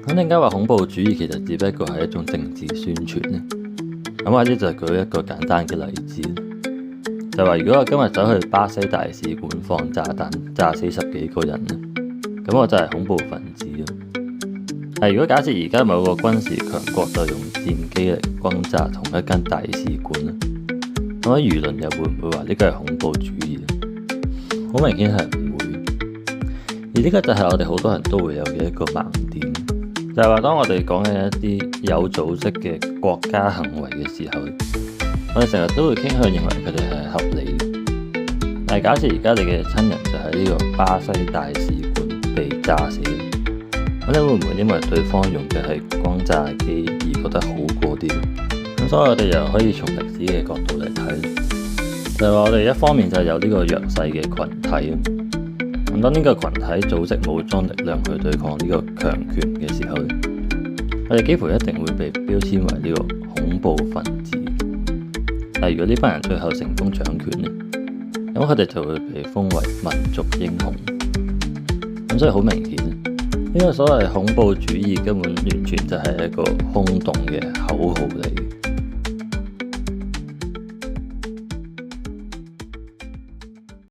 咁點解話恐怖主義其實只不過係一種政治宣傳呢？咁或者就舉一個簡單嘅例子，就係話如果我今日走去巴西大使館放炸彈，炸死10幾個人咧，咁我就係恐怖分子咯。但如果假設而家某個軍事強國就用戰機嚟轟炸同一間大使館咧，咁喺輿論又會唔會話呢個係恐怖主義咧？好明顯係唔會。而呢個就係我哋好多人都會有嘅一個盲點，就係話當我哋講緊一啲有組織嘅國家行為嘅時候，我哋成日都會傾向認為佢哋係合理。但係假設而家你嘅親人就喺呢個巴西大使館被炸死，咁你會唔會因為對方用嘅係轟炸機而覺得好過啲？咁所以我哋又可以從歷史嘅角度嚟睇，就係話我哋一方面就係有呢個弱勢嘅群體。咁當呢個群體組織武裝力量去對抗呢個強權嘅時候，我哋幾乎一定會被標籤為呢個恐怖分子。但如果呢班人最後成功掌權呢，咁佢哋就會被封為民族英雄。咁所以好明顯，呢個所謂恐怖主義根本完全就係一個空洞嘅口號嚟。